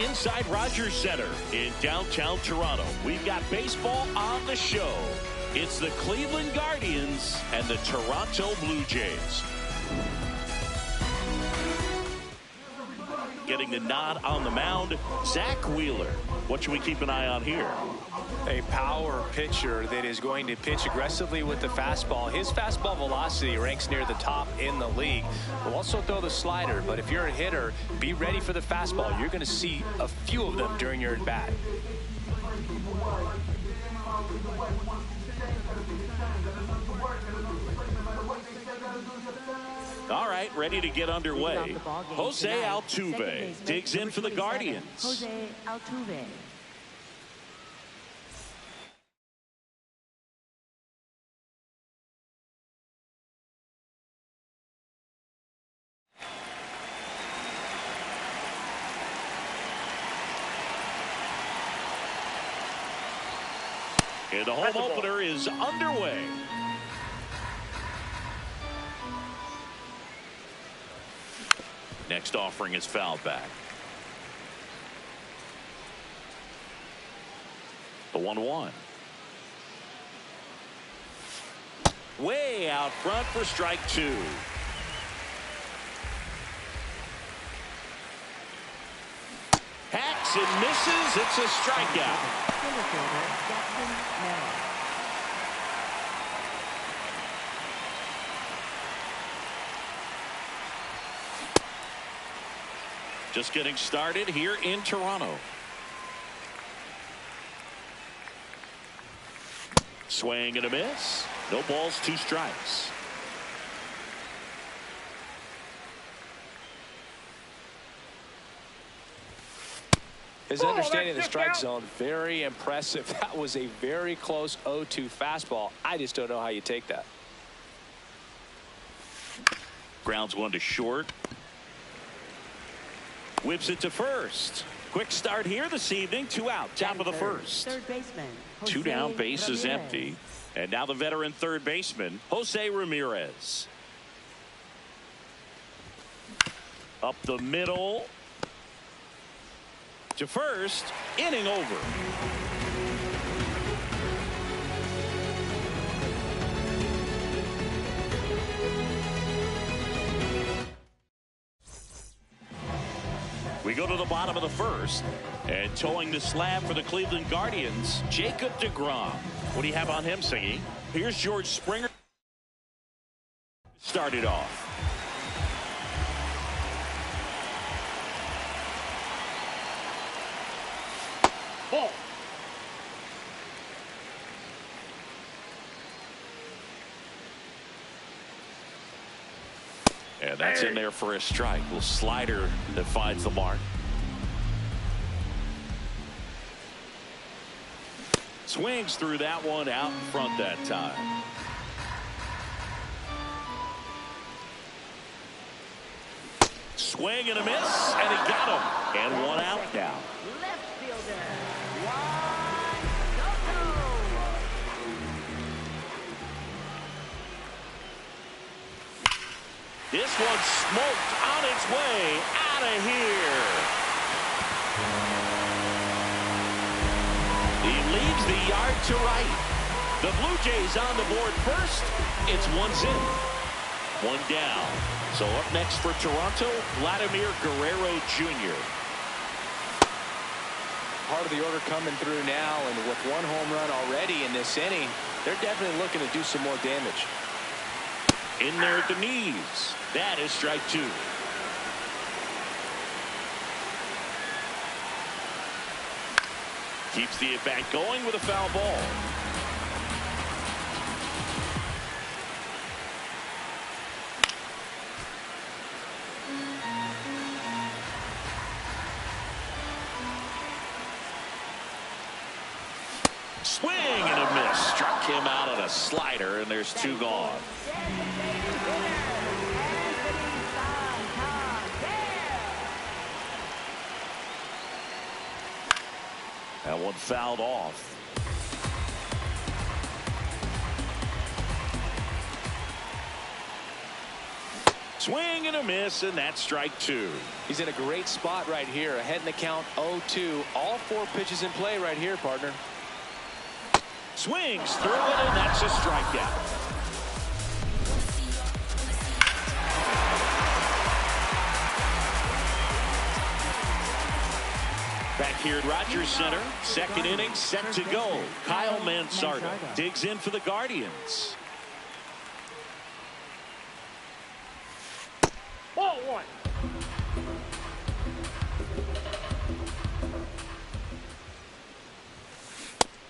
inside Rogers Center in downtown Toronto. We've got baseball on the show. It's the Cleveland Guardians and the Toronto Blue Jays. Getting the nod on the mound, Zach Wheeler. What should we keep an eye on here? A power pitcher that is going to pitch aggressively with the fastball. His fastball velocity ranks near the top in the league. Will also throw the slider, but if you're a hitter, be ready for the fastball. You're going to see a few of them during your at-bat. All right, ready to get underway. Jose Altuve digs in for the Guardians. Jose Altuve. And the home opener is underway. Next offering is fouled back. The 1-1. Way out front for strike two. Hacks and misses. It's a strikeout. Just getting started here in Toronto. Swing and a miss. No balls, 2 strikes. His understanding of the strike zone, very impressive. That was a very close 0-2 fastball. I just don't know how you take that. Grounds one to short. Whips it to first. Quick start here this evening. 2 out. Top of the first. Third baseman. 2 down. Base is empty. And now the veteran third baseman, Jose Ramirez. Up the middle. To first. Inning over. We go to the bottom of the first, and towing the slab for the Cleveland Guardians, Jacob deGrom. What do you have on him, Singy? Here's George Springer. Started off. Ball. And that's in there for a strike. Little slider that finds the mark. Swings through that one out in front that time. Swing and a miss, and he got him. And 1 out now. Left fielder. This one smoked on its way out of here. He leaves the yard to right. The Blue Jays on the board first. It's 1 in. 1 down. So up next for Toronto, Vladimir Guerrero Jr. Part of the order coming through now, and with 1 home run already in this inning, they're definitely looking to do some more damage. In there at the knees. That is strike 2. Keeps the at-bat going with a foul ball. Swing and a miss. Struck him out on a slider, and there's 2 gone. That one fouled off. Swing and a miss, and that's strike two. He's in a great spot right here. Ahead in the count 0-2. All 4 pitches in play right here, partner. Swings through it, and that's a strikeout. Back here at Rogers Center, second inning set to go. Kyle Manzardo digs in for the Guardians. Ball one.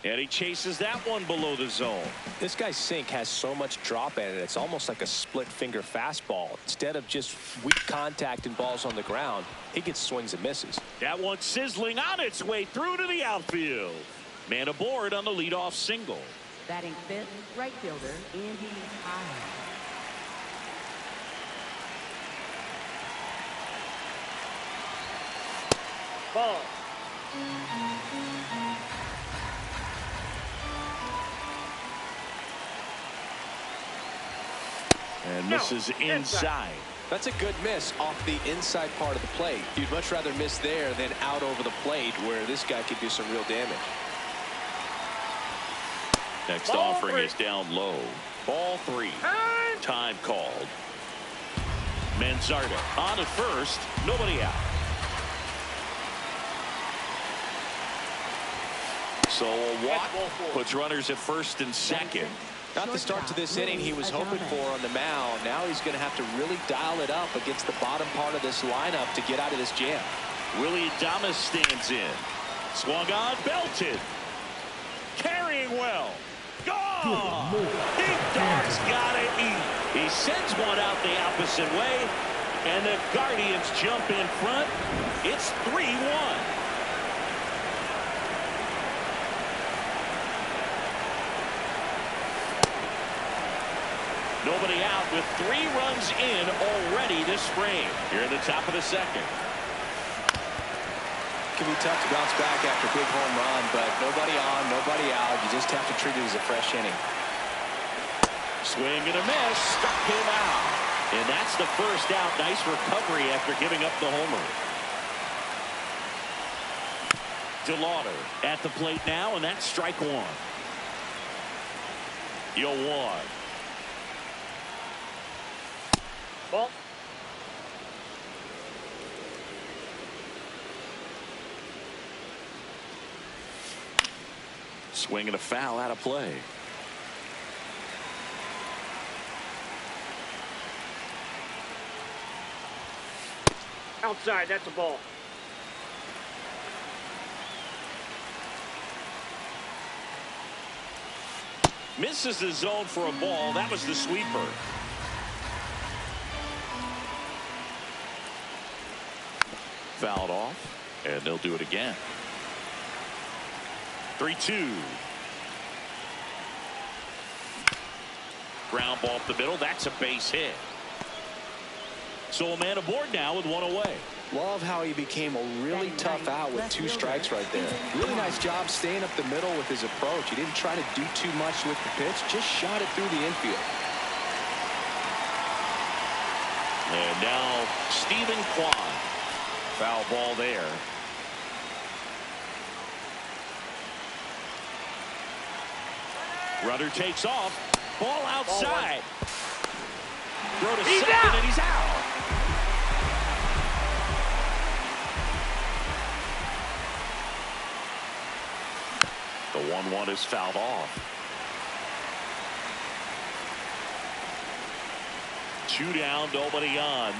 And he chases that one below the zone. This guy's sink has so much drop in it. It's almost like a split finger fastball. Instead of just weak contact and balls on the ground, he gets swings and misses. That one sizzling on its way through to the outfield. Man aboard on the leadoff single. Batting fifth, right fielder, Andy High. Ball. And misses inside. That's a good miss off the inside part of the plate. You'd much rather miss there than out over the plate where this guy could do some real damage. Next offering is down low. Ball three. Time called. Manzardo on at first. Nobody out. So a walk puts runners at first and second. Not the start to this inning he was hoping for on the mound. Now he's going to have to really dial it up against the bottom part of this lineup to get out of this jam. Willie Adames stands in. Swung on, belted. Carrying well. Gone! Big dog's gotta eat. He sends one out the opposite way, and the Guardians jump in front. It's 3-1. Nobody out with 3 runs in already this spring. Here in the top of the second. It can be tough to bounce back after a big home run, but nobody on, nobody out. You just have to treat it as a fresh inning. Swing and a miss. Struck him out. And that's the first out. Nice recovery after giving up the homer. DeLauder at the plate now, and that's strike one. 0-1. Ball. Swing and a foul out of play. Outside, that's a ball. Misses the zone for a ball. That was the sweeper. Fouled off, and they'll do it again. 3-2. Ground ball up the middle. That's a base hit. So a man aboard now with 1 away. Love how he became a really tough out with 2 strikes right there. Really nice job staying up the middle with his approach. He didn't try to do too much with the pitch, just shot it through the infield. And now Stephen Kwan. Foul ball there. Runner takes off. Ball outside. Throw to second, and he's out. The 1-1 is fouled off. 2 down, nobody on.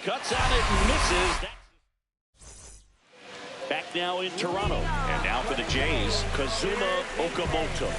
Cuts on it and misses. Back now in Toronto. And now for the Jays, Kazuma Okamoto.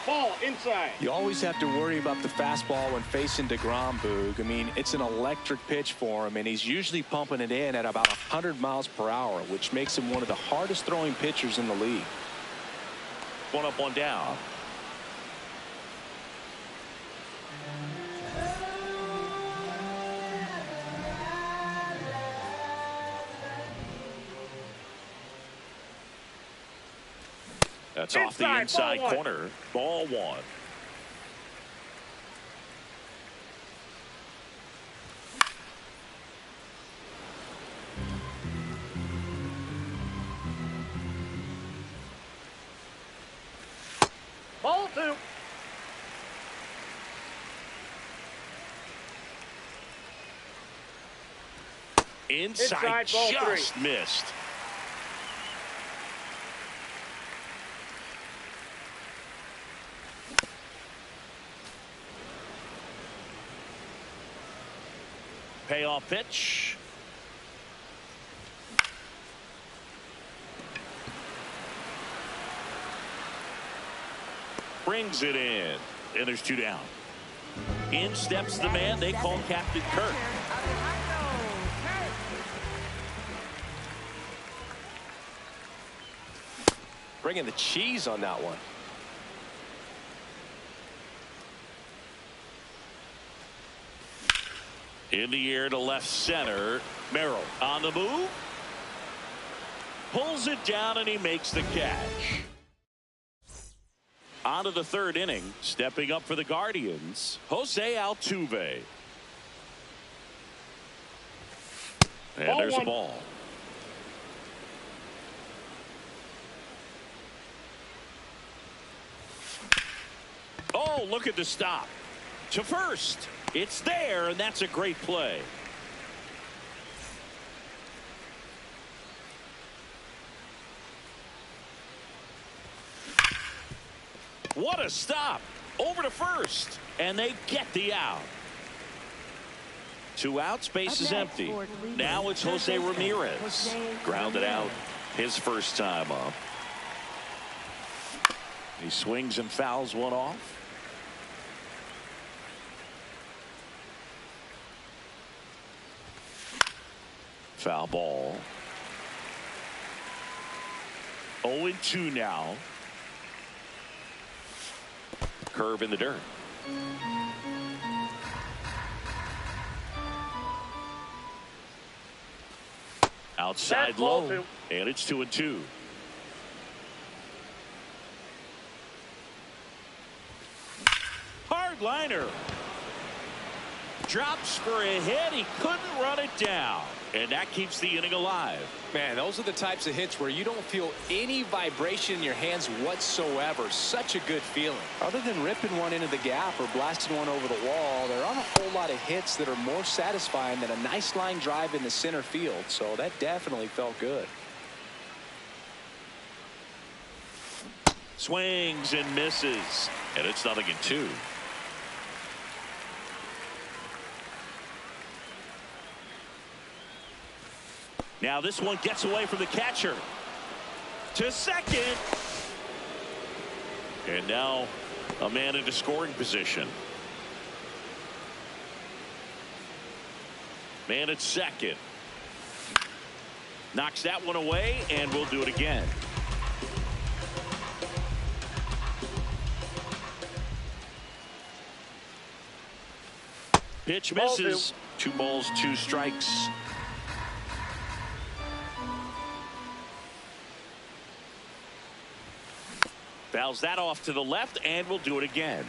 Ball. Ball inside. You always have to worry about the fastball when facing DeGrom, Boog. I mean, it's an electric pitch for him, and he's usually pumping it in at about 100 miles per hour, which makes him one of the hardest throwing pitchers in the league. One up, one down. That's off the inside corner. Ball one. Ball two. Inside ball just three. missed. Payoff pitch. Brings it in. And there's two down. In steps the man they call Captain Kirk. Bringing the cheese on that one. In the air to left center. Merrill on the move. Pulls it down and he makes the catch. On to the third inning. Stepping up for the Guardians, Jose Altuve. And Ball there's one. a ball. Oh, look at the stop. To first. It's there, and that's a great play. What a stop. Over to first, and they get the out. 2 outs, base is empty. Now it's Jose Ramirez. Grounded out his first time up. He swings and fouls one off. Foul ball. 0-2 now. Curve in the dirt. Outside That's ball low. two. And it's 2-2. Hard liner. Drops for a hit. He couldn't run it down. And that keeps the inning alive. Man, those are the types of hits where you don't feel any vibration in your hands whatsoever. Such a good feeling. Other than ripping one into the gap or blasting one over the wall, there aren't a whole lot of hits that are more satisfying than a nice line drive in the center field. So that definitely felt good. Swings and misses. And it's 0-2. Now this one gets away from the catcher. To second. And now a man into scoring position. Man at second. Knocks that one away, and we'll do it again. Pitch misses. 2 balls, 2 strikes. Fouls that off to the left, and we'll do it again.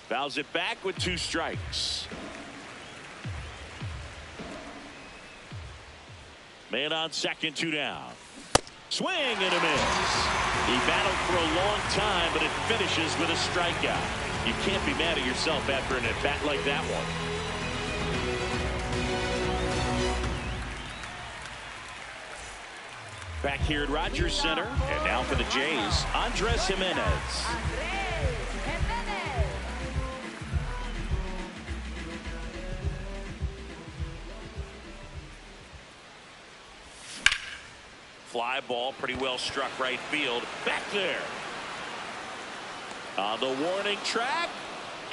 Fouls it back with 2 strikes. Man on second, 2 down. Swing and a miss. He battled for a long time, but it finishes with a strikeout. You can't be mad at yourself after an at-bat like that one. Back here at Rogers Center, and now for the Jays, Andres Jimenez. Fly ball pretty well struck right field. Back there. On the warning track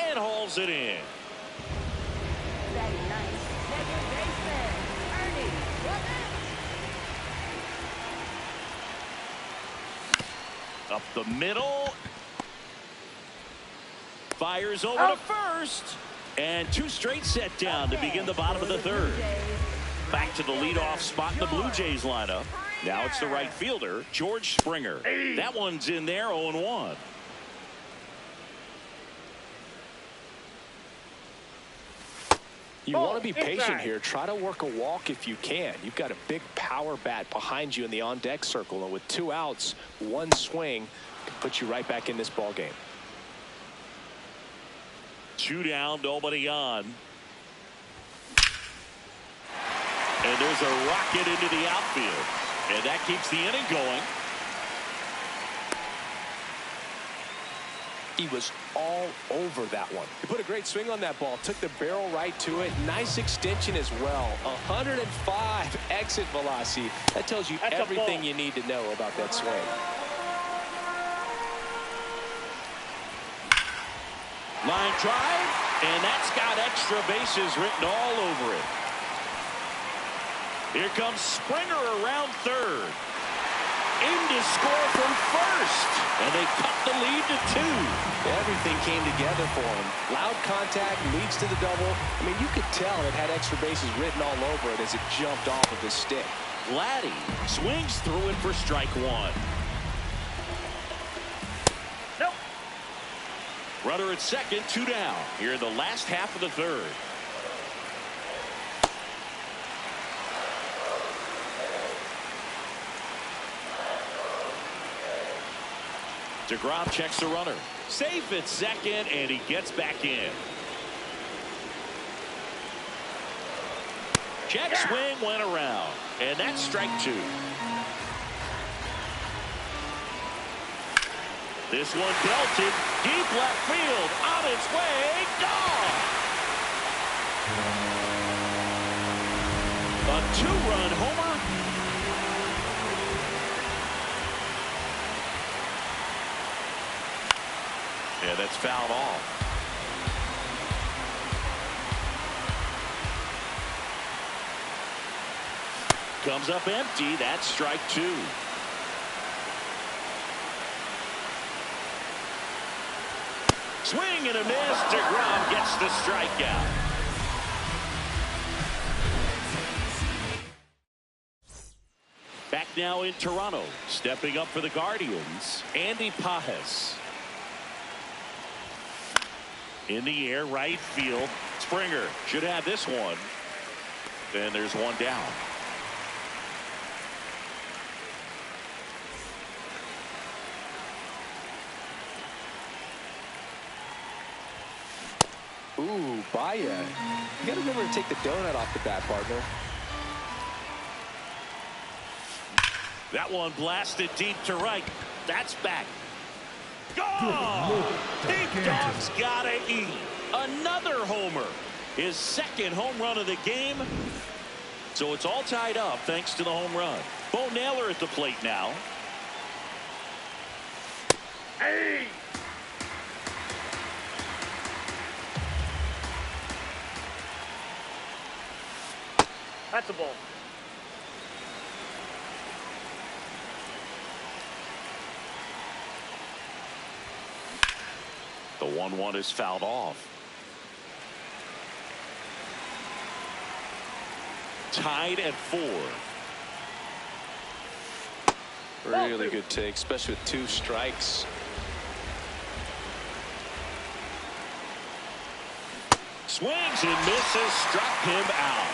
and hauls it in. Batting ninth, second baseman, Ernie Rogers. Up the middle. Fires over to first. And 2 straight set down to begin the bottom of the third. Back to the leadoff spot in the Blue Jays lineup. Now it's the right fielder, George Springer. That one's in there, 0-1. You want to be patient here. Try to work a walk if you can. You've got a big power bat behind you in the on-deck circle, and with 2 outs, 1 swing can put you right back in this ball game. 2 down, nobody on. And there's a rocket into the outfield. And that keeps the inning going. He was all over that one. He put a great swing on that ball. Took the barrel right to it. Nice extension as well. 105 exit velocity. That tells you everything you need to know about that swing. Line drive. And that's got extra bases written all over it. Here comes Springer around third. Aim to score from first. And they cut the lead to 2. Everything came together for him. Loud contact leads to the double. I mean, you could tell it had extra bases written all over it as it jumped off of his stick. Vladdy swings through it for strike 1. Nope. Runner at second, 2 down. Here in the last half of the third. DeGrom checks the runner. Safe at second, and he gets back in. Check swing went around, and that's strike 2. This one belted deep left field, on its way, gone. A 2-run homer. Yeah, that's fouled off. Comes up empty. That's strike 2. Swing and a miss. DeGrom gets the strikeout. Back now in Toronto. Stepping up for the Guardians, Andy Pajes. In the air, right field. Springer should have this one. Then there's 1 down. Ooh, Baye. You got to remember to take the donut off the bat, partner. That one blasted deep to right. That's back. Gone! Big Dog's gotta eat. Another homer. His 2nd home run of the game. So it's all tied up thanks to the home run. Bo Naylor at the plate now. Hey! That's a ball. The 1-1 is fouled off. Tied at 4. Really good take, especially with 2 strikes. Swings and misses, struck him out.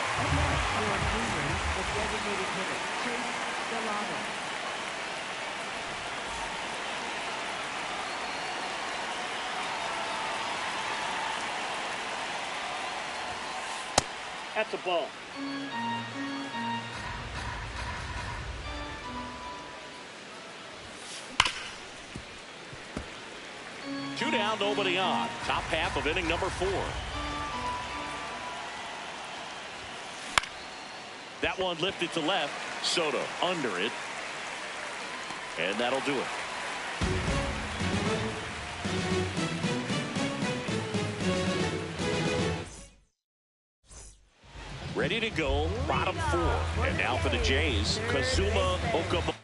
The designated hitter, Chase Delano. That's a ball. Two down, nobody on. Top half of inning number 4. That one lifted to left. Soto under it. And that'll do it. Ready to go, bottom 4. And now for the Jays, Kazuma Okamoto.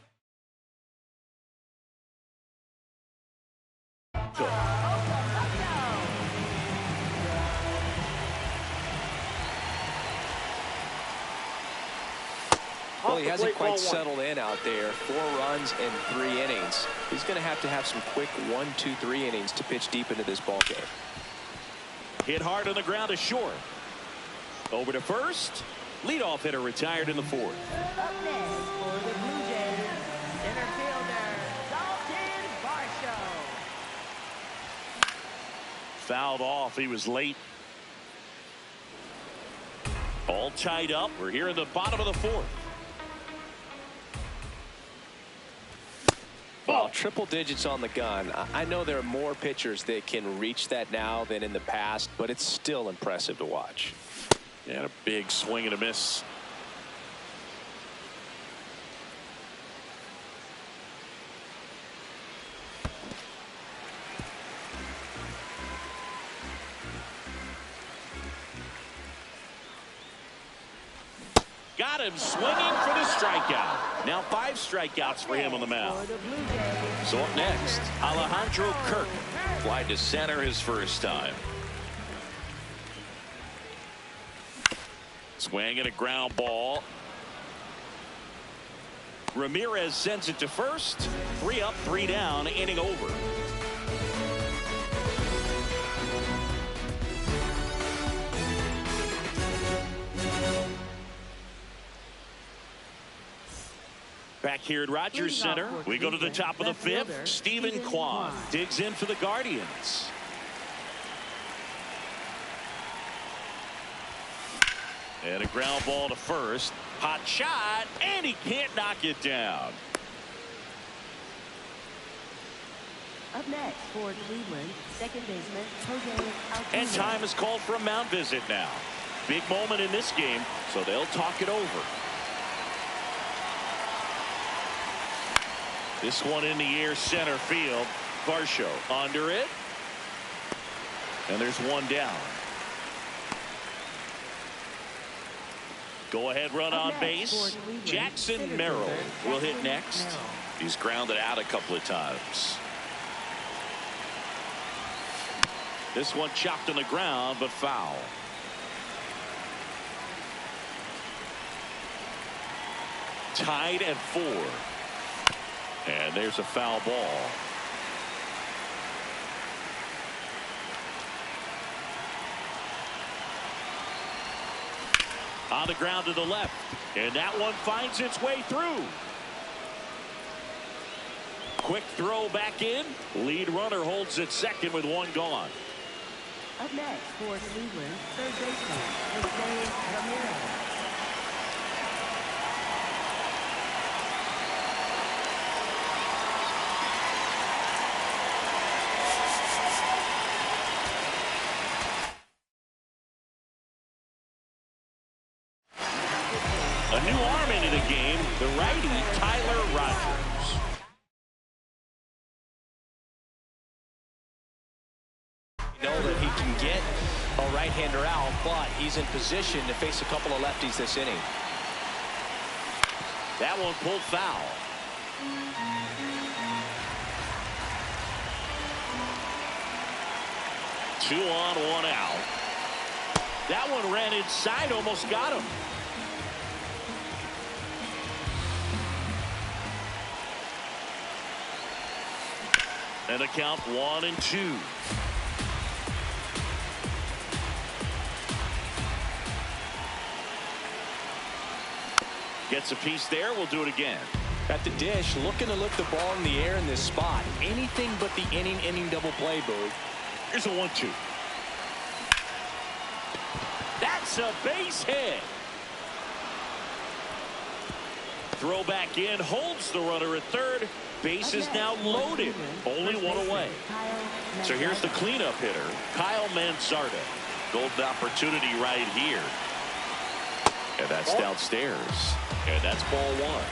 Well, he hasn't quite settled in out there. 4 runs in 3 innings. He's going to have some quick 1, 2, 3 innings to pitch deep into this ball game. Hit hard on the ground to short. Over to first. Leadoff hitter retired in the 4th. Up next for the Blue Jays, center fielder, Dalton Varsho. Fouled off. He was late. All tied up. We're here in the bottom of the 4th. Well, triple digits on the gun. I know there are more pitchers that can reach that now than in the past, but it's still impressive to watch. And a big swing and a miss. Got him swinging for the strikeout. Now 5 strikeouts for him on the mound. So up next, Alejandro Kirk. Fly to center his first time. Swing and a ground ball. Ramirez sends it to first. 3 up, 3 down, inning over. Back here at Rogers Center, we go to the top of the 5th. Stephen Kwan digs in for the Guardians. And a ground ball to first. Hot shot, and he can't knock it down. Up next for Cleveland, second baseman Jose Altuve. And time is called for a mound visit now. Big moment in this game, so they'll talk it over. This one in the air, center field. Varsho under it. And there's 1 down. Go ahead run on base. Jackson Merrill will hit next. He's grounded out a couple of times. This one chopped on the ground, but foul. Tied at 4. And there's a foul ball. On the ground to the left. And that one finds its way through. Quick throw back in. Lead runner holds at second with 1 gone. Up next for Cleveland, third baseman Jose Ramirez. A new arm into the game, the righty Tyler Rogers. Know that he can get a right-hander out, but he's in position to face a couple of lefties this inning. That one pulled foul. Two on, 1 out. That one ran inside, almost got him. And a count 1-2. Gets a piece there. We'll do it again. At the dish, looking to lift the ball in the air in this spot. Anything but the inning double play, Boog. Here's a 1-2. That's a base hit. Throw back in, holds the runner at third. Base is now loaded. Only 1 away. So here's the cleanup hitter, Kyle Manzardo. Golden opportunity right here. And that's downstairs. And that's ball 1.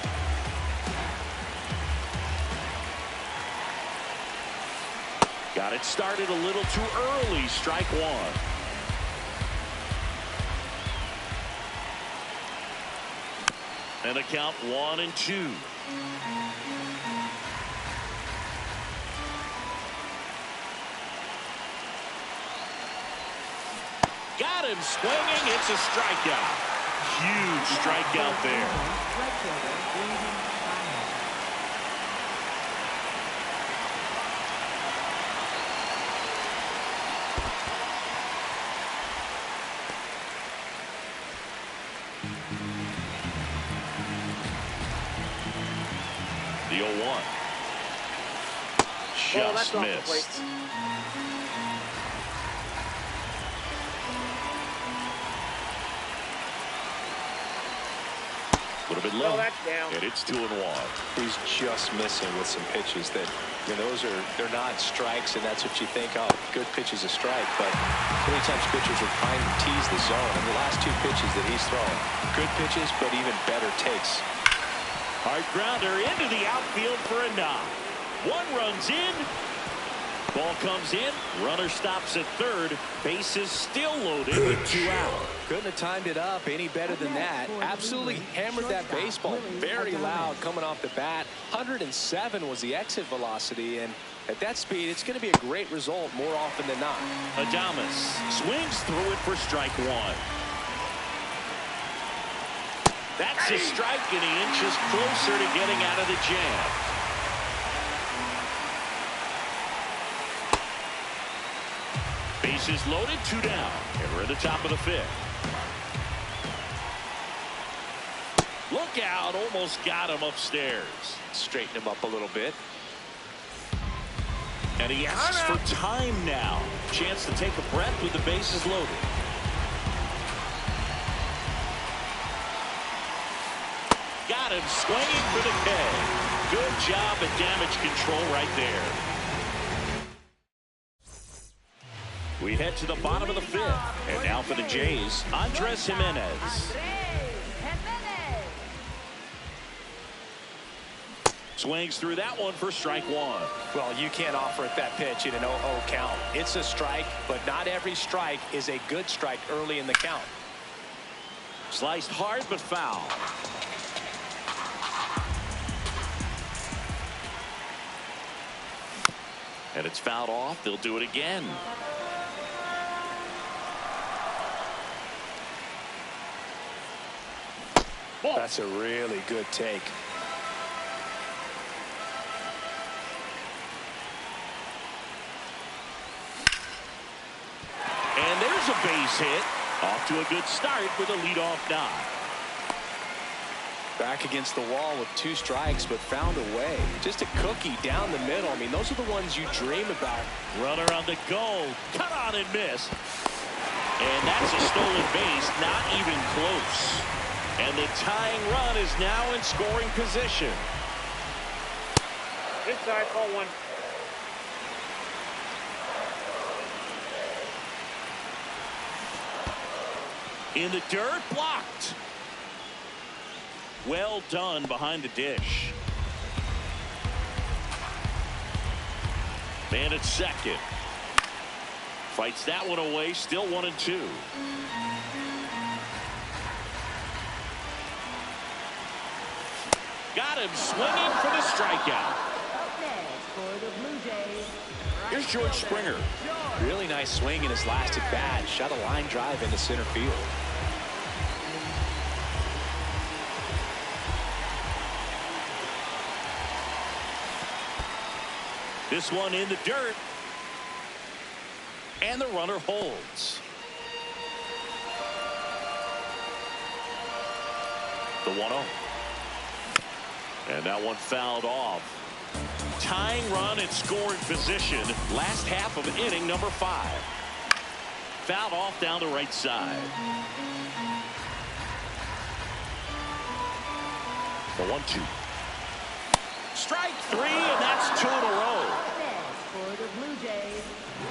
Got it started a little too early. Strike one. And a count 1-2. Got him swinging. It's a strikeout. Huge strikeout there. The 0-1. Just missed. A little bit low, and it's 2-1. He's just missing with some pitches that, they're not strikes, and that's what you think, oh, good pitch is a strike. But many times pitchers are trying to tease the zone, and the last two pitches that he's throwing, good pitches, but even better takes. Hard grounder into the outfield for a knock. One runs in. Ball comes in. Runner stops at third. Bases still loaded with 2 out. Couldn't have timed it up any better than that. Absolutely hammered that baseball. Very loud coming off the bat. 107 was the exit velocity, and at that speed, it's going to be a great result more often than not. Adames swings through it for strike one. That's a strike, and he inches closer to getting out of the jam. Bases loaded, 2 down, and we're at the top of the 5th. Look out, almost got him upstairs. Straighten him up a little bit. And he asks for time now. Chance to take a breath with the bases loaded. Got him swinging for the K. Good job at damage control right there. We head to the bottom of the 5th. And now for the Jays, Andres Jimenez. Swings through that one for strike one. Well, you can't offer it that pitch in an 0-0 count. It's a strike, but not every strike is a good strike early in the count. Sliced hard but foul. And it's fouled off. They'll do it again. That's a really good take. And there's a base hit. Off to a good start with a leadoff knock. Back against the wall with 2 strikes, but found a way. Just a cookie down the middle. I mean, those are the ones you dream about. Runner on the goal. Cut on and miss. And that's a stolen base. Not even close. And the tying run is now in scoring position. Inside, call one. In the dirt, blocked. Well done behind the dish. Man at second. Fights that one away, still 1-2. Got him swinging for the strikeout. Up next for the Blue Jays. Here's George Springer. Really nice swing in his last at bat. Shot a line drive into center field. This one in the dirt. And the runner holds. The 1-0. And that one fouled off. Tying run in scoring position. Last half of inning number 5. Fouled off down the right side. The 1-2. Strike 3, and that's 2 in a row. Next for the Blue Jays,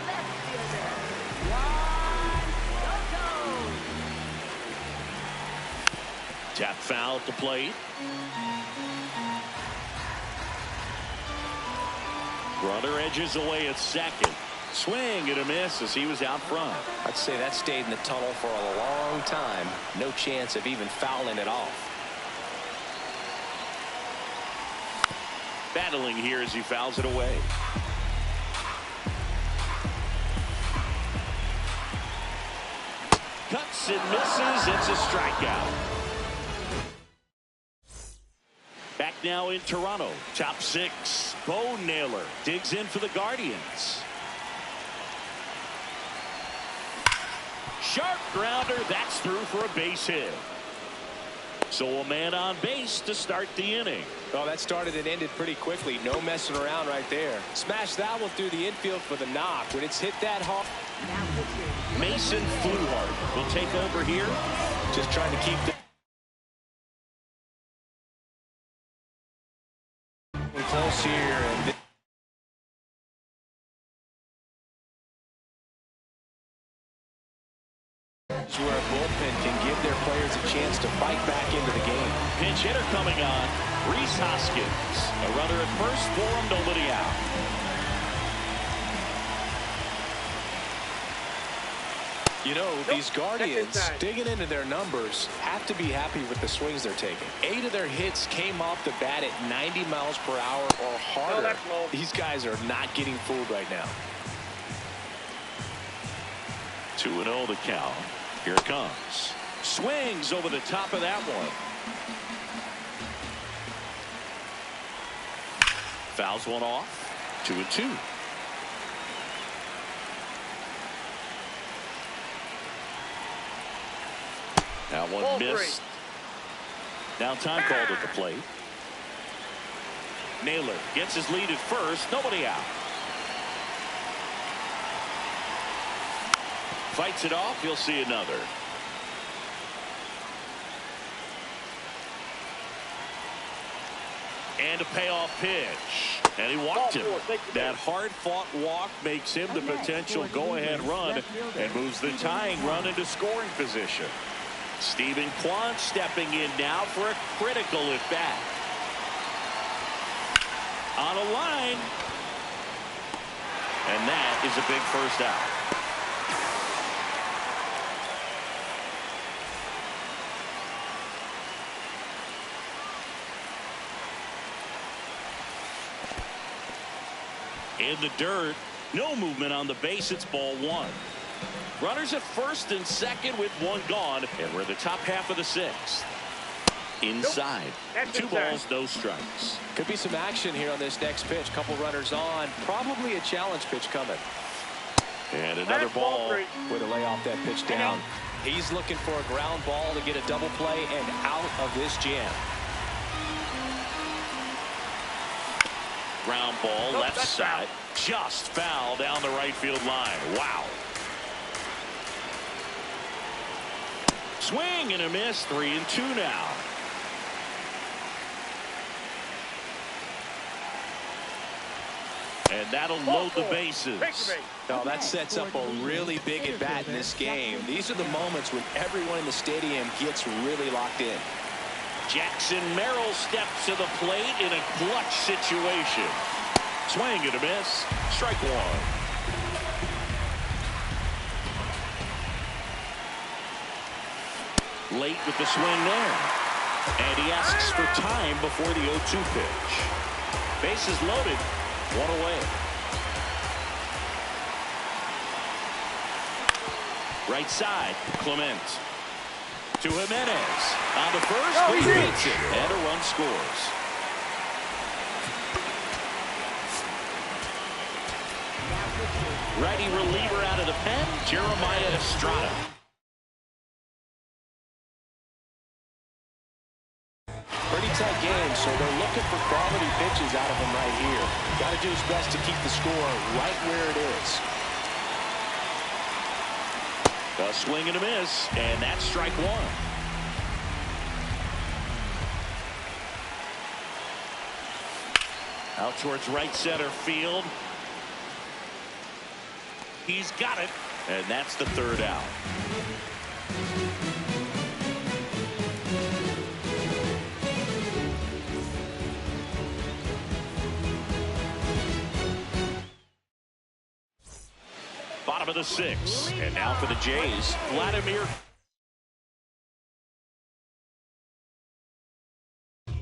left fielder, Juan Soto. Tap foul at the plate. Runner edges away at second. Swing and a miss as he was out front. I'd say that stayed in the tunnel for a long time. No chance of even fouling it off. Battling here as he fouls it away. Cuts and misses. It's a strikeout. Back now in Toronto. Top six. Bo Naylor digs in for the Guardians. Sharp grounder. That's through for a base hit. So a man on base to start the inning. Oh, that started and ended pretty quickly. No messing around right there. Smash that one through the infield for the knock. When it's hit that hard. Mason Fluhart will take over here. Just trying to keep the close here. And this is where a bullpen can give their players a chance to fight back into the game. Pinch hitter coming on. Rhys Hoskins. A runner at first for him. Nobody out. You know, these Guardians, digging into their numbers, have to be happy with the swings they're taking. 8 of their hits came off the bat at 90 miles per hour or harder. These guys are not getting fooled right now. 2-0 the count. Here it comes. Swings over the top of that one. Fouls one off. 2-2. That one missed. Now time called at the plate. Naylor gets his lead at first. Nobody out. Fights it off. He'll see another. And a payoff pitch. And he walked him. That hard-fought walk makes him the potential go-ahead run and moves the tying run into scoring position. Stephen Kwan stepping in now for a critical at-bat. On a line. And that is a big first out. In the dirt. No movement on the base. It's ball one. Runners at first and second with one gone, and we're in the top half of the sixth. Inside. Nope. 2 balls, no strikes. Could be some action here on this next pitch. Couple runners on. Probably a challenge pitch coming. And another ball. Way to lay off that pitch down. He's looking for a ground ball to get a double play and out of this jam. Ground ball, left side. Just foul down the right field line. Wow. Swing and a miss. 3-2 now. And that'll load the bases. Now that sets up a really big at bat in this game. These are the moments when everyone in the stadium gets really locked in. Jackson Merrill steps to the plate in a clutch situation. Swing and a miss. Strike one. Late with the swing there. And he asks for time before the 0-2 pitch. Bases loaded. One away. Right side. Clement. To Jimenez. On the first. He beats it. And a run scores. Righty reliever out of the pen. Jeremiah Estrada. Pretty tight game, so they're looking for quality pitches out of him right here. Got to do his best to keep the score right where it is. A swing and a miss, and that's strike one. Out towards right center field. He's got it, and that's the third out. Bottom of the 6th. And now for the Jays, Vladimir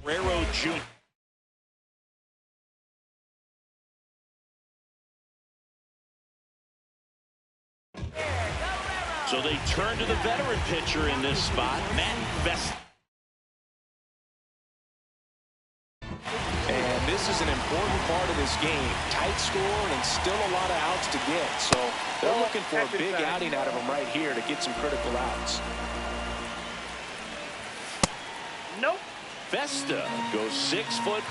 Guerrero Jr. So they turn to the veteran pitcher in this spot, Matt Vest. And this is an important part of this game. Tight score and still a lot of outs to get. So they're looking for a big outing out of him right here to get some critical outs. Nope. Vesta goes 6'1",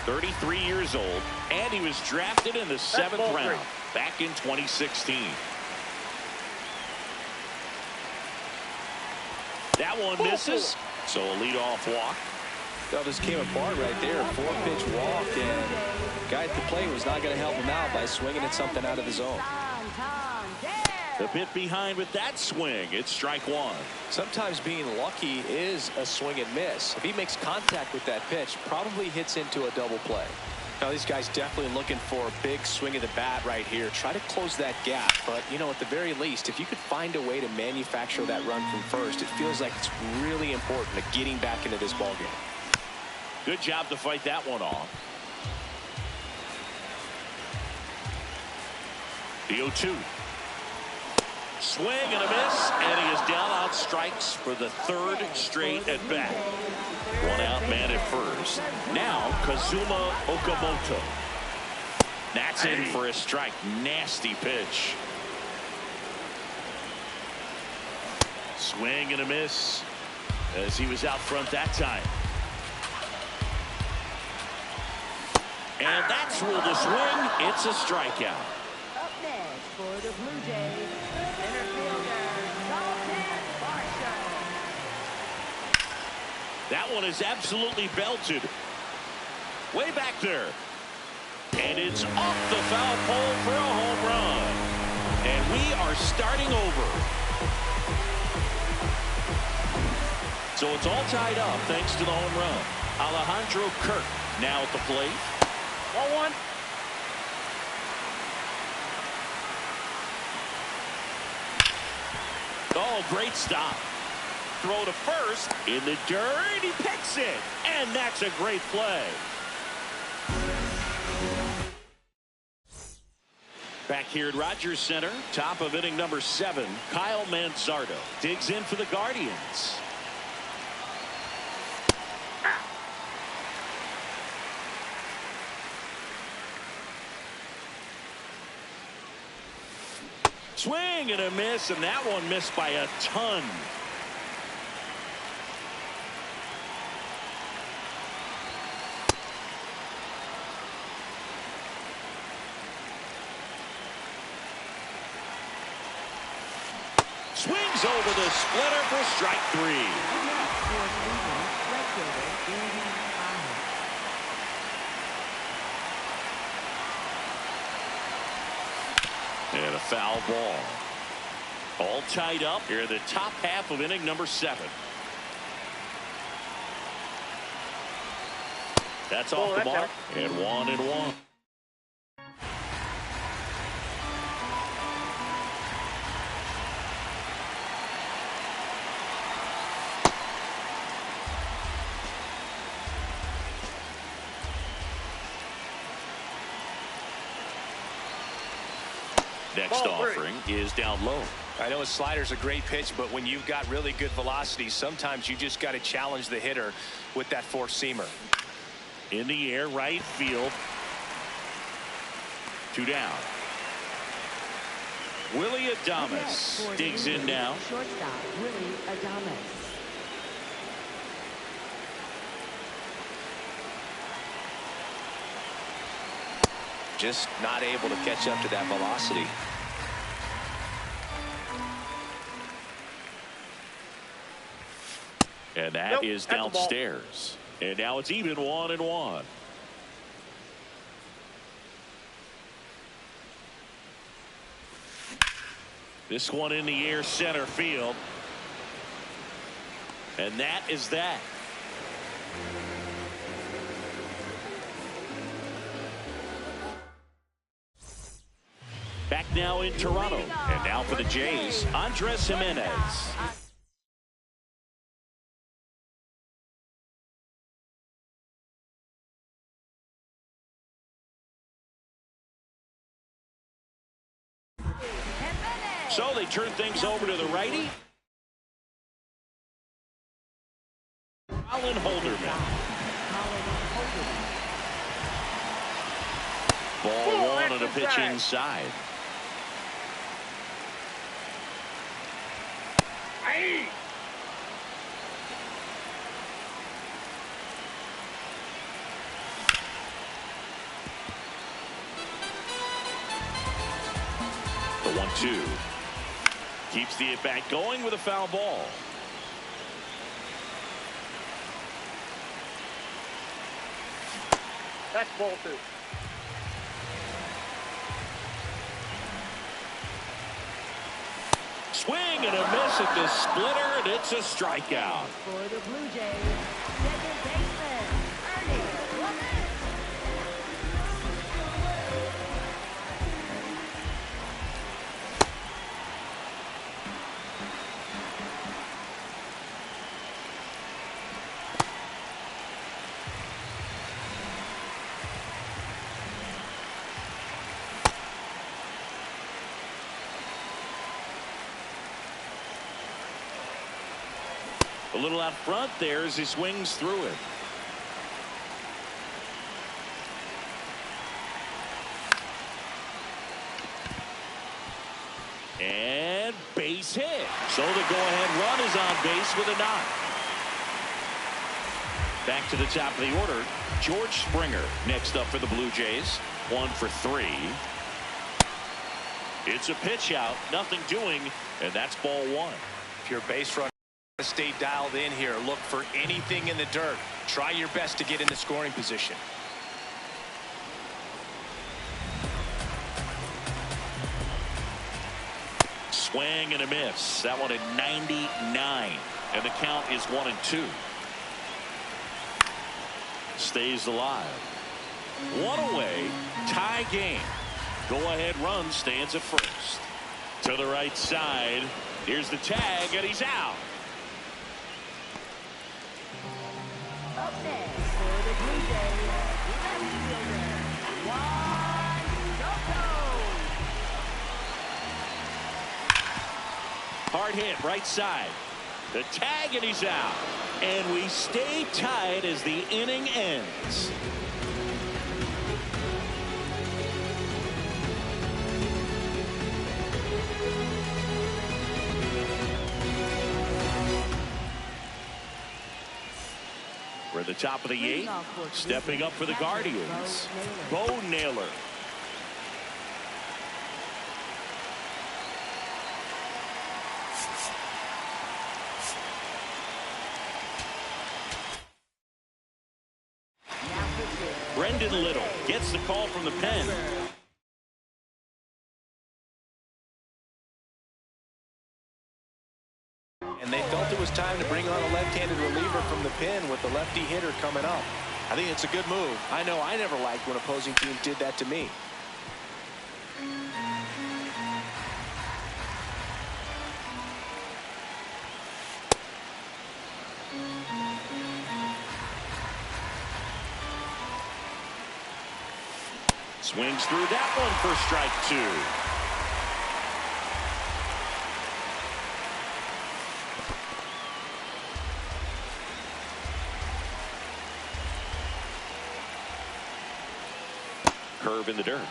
33 years old, and he was drafted in the 7th round back in 2016. That one misses, so a leadoff walk. Well, this came apart right there. 4-pitch walk, and the guy at the plate was not going to help him out by swinging at something out of the zone. A bit behind with that swing. It's strike one. Sometimes being lucky is a swing and miss. If he makes contact with that pitch, probably hits into a double play. Now, these guys definitely looking for a big swing of the bat right here. Try to close that gap. But, you know, at the very least, if you could find a way to manufacture that run from first, it feels like it's really important to getting back into this ballgame. Good job to fight that one off. The 0-2. Swing and a miss, and he is down on strikes for the 3rd straight at bat. One out, man at first. Now Kazuma Okamoto. That's in for a strike. Nasty pitch. Swing and a miss as he was out front that time. And that's ruled a swing. It's a strikeout. Up next for the Blue Jays, center fielder, Dalton Varsho. That one is absolutely belted. Way back there. And it's off the foul pole for a home run. And we are starting over. So it's all tied up thanks to the home run. Alejandro Kirk now at the plate. 1-1. Oh, great stop. Throw to first in the dirt. He picks it. And that's a great play. Back here at Rogers Center, top of inning number 7, Kyle Manzardo digs in for the Guardians. Swing and a miss, and that one missed by a ton. Swings over the splitter for strike 3. And a foul ball. All tied up here in the top half of inning number 7. That's off the mark. And 1-1. Next offering is down low. I know a slider's a great pitch, but when you've got really good velocity, sometimes you just got to challenge the hitter with that four-seamer. In the air, right field. 2 down. Willie Adames digs in now. Shortstop Willie Adames. Just not able to catch up to that velocity. And that is downstairs. And now it's even 1-1. This one in the air, center field. And that is that. Back now in Toronto. And now for the Jays, Andres Jimenez. So they turn things over to the righty. Colin Holderman. Ball one on a pitch inside. The 1-2. Keeps the at-bat going with a foul ball. That's ball 2. Swing and a miss at the splitter, and it's a strikeout. For the Blue Jays, second baseman, Ernie Clemens. A little out front there as he swings through it. And base hit. So the go-ahead run is on base with a knock. Back to the top of the order. George Springer next up for the Blue Jays. 1 for 3. It's a pitch out. Nothing doing. And that's ball 1. If you're a base runner, stay dialed in here. Look for anything in the dirt. Try your best to get in the scoring position. Swing and a miss. That one at 99. And the count is 1-2. Stays alive. One away. Tie game. Go-ahead run stands at first. To the right side. Here's the tag, and he's out. Up next for the Blue Jays, left fielder, Juan Soto. Hard hit, right side. The tag, and he's out. And we stay tied as the inning ends. We're at the top of the 8th. Stepping up for the Guardians, Bo Naylor. Brendan Little gets the call from the pen. And they felt it was time to bring on a left-handed reliever from the pen with the lefty hitter coming up. I think it's a good move. I know I never liked when opposing teams did that to me. Swings through that one for strike 2. Curve in the dirt.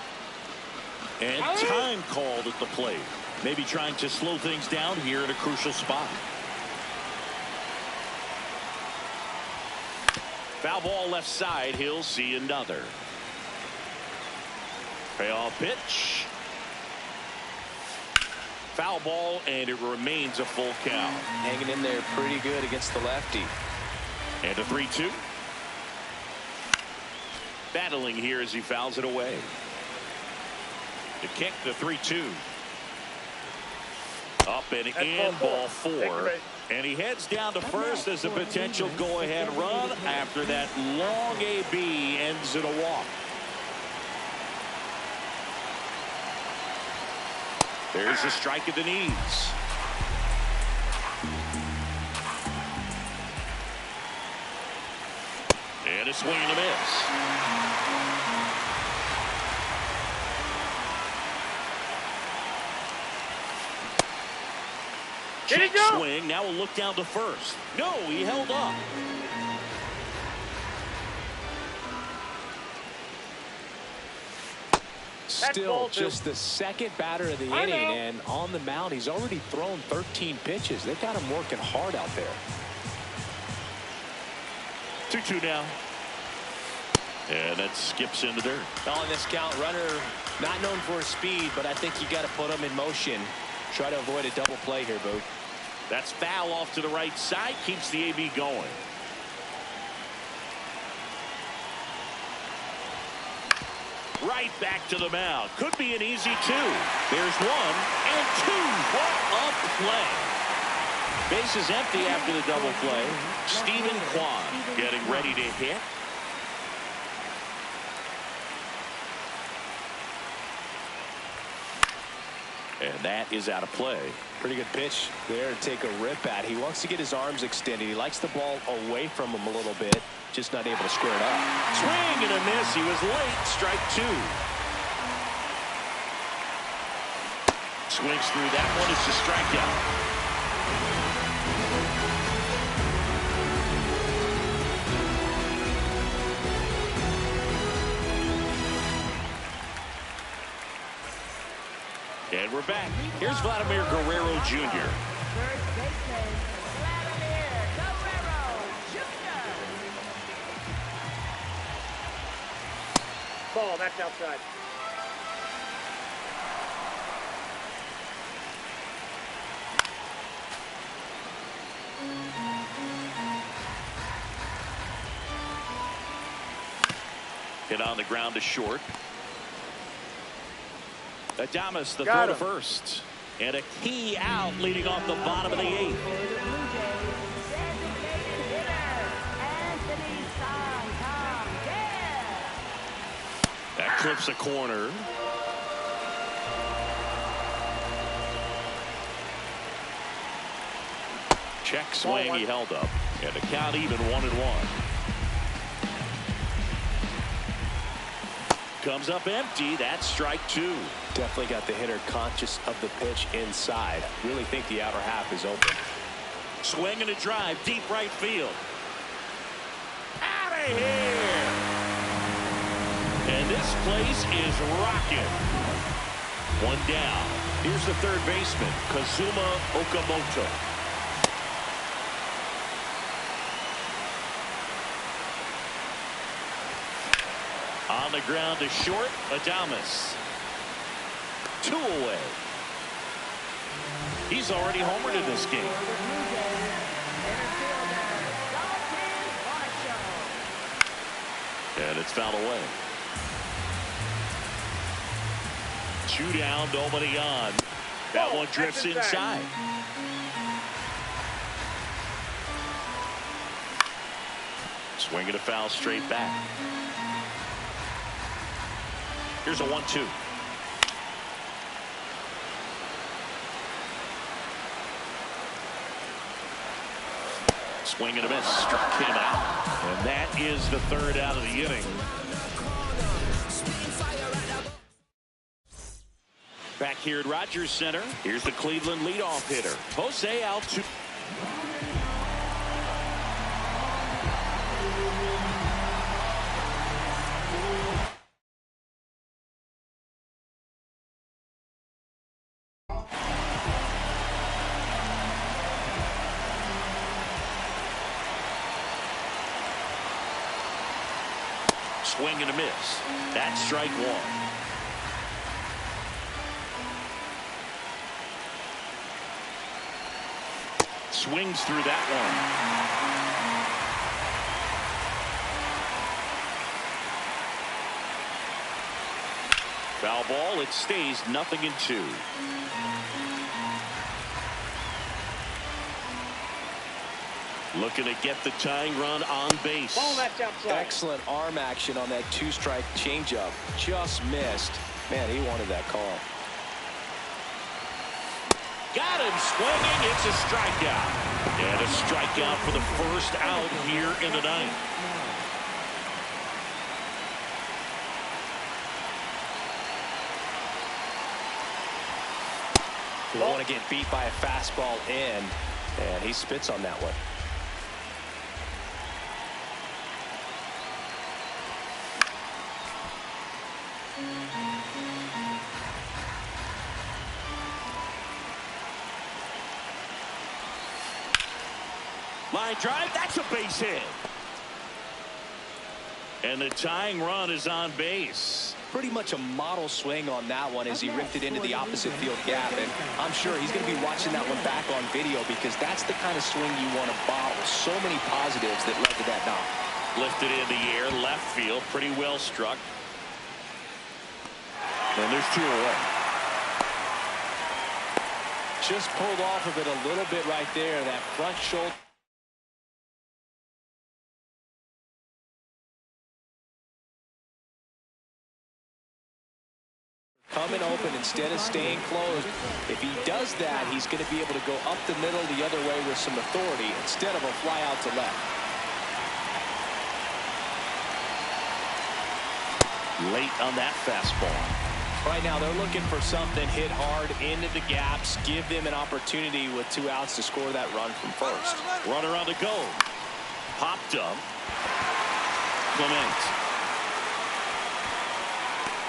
And time called at the plate. Maybe trying to slow things down here in a crucial spot. Foul ball left side. He'll see another. Payoff pitch. Foul ball, and it remains a full count. Hanging in there pretty good against the lefty. And a 3-2. Battling here as he fouls it away. The kick, the 3-2. Up and in, ball 4. And he heads down to first as a potential go-ahead run after that long AB ends in a walk. There's a strike at the knees. And a swing and a miss. Did he Check go? swing. Now we'll look down to first. No, he held up. Still just the second batter of the inning, and on the mound, he's already thrown 13 pitches. They've got him working hard out there. 2-2 now. And that skips into dirt. On this count, runner not known for his speed, but I think you got to put him in motion. Try to avoid a double play here, Boog. That's foul off to the right side. Keeps the AB going. Right back to the mound. Could be an easy two. There's one and two. What a play. Base is empty after the double play. Stephen Kwan getting ready to hit. And that is out of play. Pretty good pitch there to take a rip at. He wants to get his arms extended. He likes the ball away from him a little bit. Just not able to square it up. Swing and a miss. He was late. Strike two. Swings through that one. It's a strikeout. And we're back. Here's Vladimir Guerrero Jr. First baseman, Vladimir Guerrero Jr. Ball, that's outside. Hit on the ground to short. Adames, the Got throw to him. first. And a key out leading off the bottom of the eighth. For the Blue Jays, designated hitter, Anthony Santander. That clips a corner. Check swing, he held up. And the count even 1-1. Comes up empty. That's strike two. Definitely got the hitter conscious of the pitch inside. Really think the outer half is open. Swing and a drive, deep right field. Out of here! And this place is rocking. One down. Here's the third baseman, Kazuma Okamoto. On the ground to short, Adames. Two away. He's already homered in this game. For the Blue Jays, center fielder, Dalton Varsho. And it's fouled away. Two down, nobody on. That one drifts inside. Swing and a foul straight back. Here's a 1-2. Swing and a miss. Struck him out. And that is the third out of the inning. Back here at Rogers Center, here's the Cleveland leadoff hitter, Jose Altuve. Swing and a miss. That's strike one. Swings through that one. Foul ball. It stays 0-2. Looking to get the tying run on base. Ball, that's outside. Excellent arm action on that two-strike changeup. Just missed. Man, he wanted that call. Got him swinging. It's a strikeout. And a strikeout for the first out here in the ninth. You don't want to get beat by a fastball in, and he spits on that one. Line drive, that's a base hit. And the tying run is on base. Pretty much a model swing on that one as he ripped it into the opposite field gap. And I'm sure he's going to be watching that one back on video because that's the kind of swing you want to bottle. So many positives that led to that knock. Lifted in the air, left field, pretty well struck. And there's 2 away. Just pulled off of it a little bit right there. That front shoulder. Coming open instead of staying closed. If he does that, he's going to be able to go up the middle the other way with some authority instead of a fly out to left. Late on that fastball. Right now they're looking for something hit hard into the gaps, give them an opportunity with 2 outs to score that run from first. Runner on the go. Popped up. Clement.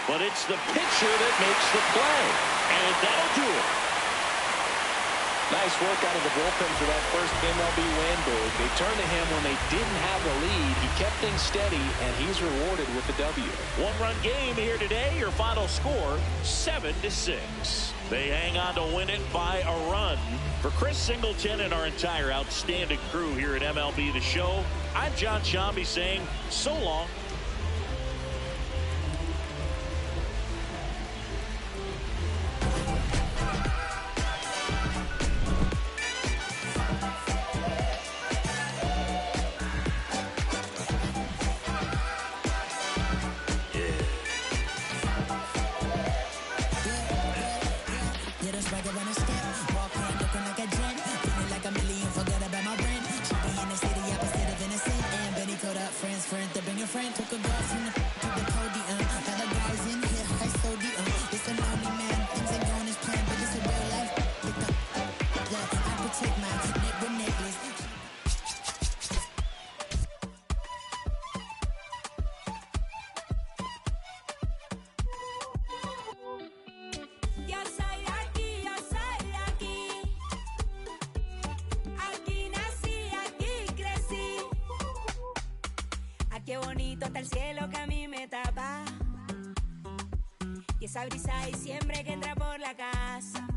But it's the pitcher that makes the play. And that'll do it. Nice work out of the bullpen for that first MLB win, Boog. They turned to him when they didn't have the lead. He kept things steady, and he's rewarded with the W. 1-run game here today. Your final score, 7-6. They hang on to win it by a run. For Chris Singleton and our entire outstanding crew here at MLB The Show, I'm John Shambi saying so long. Friend took a girl from the podium. Got the guys in here, high sodium. It's a lonely man, things ain't going as planned, but it's a real life. Yeah, I protect my neck with necklace. Yo soy de aquí. Aquí nací, aquí crecí. Qué bonito está el cielo que a mí me tapa. Y esa brisa y siempre que entra por la casa.